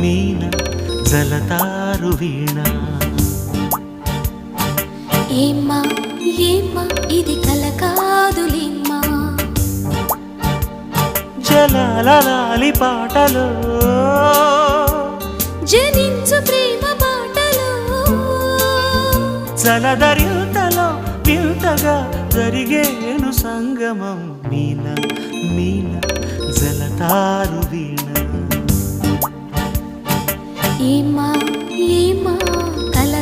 మీన జలతారు వీణ ఏమ్మా ఏమ్మా ఇది కల కాదులేమ్మా జలాలి పాటలో జనించు ప్రేమ బాటలో జలధరింతలో వింతగా జరిగేను సంగమం మీన మీన జలతారు వీణ ఏమ్మా ఏమ్మా కల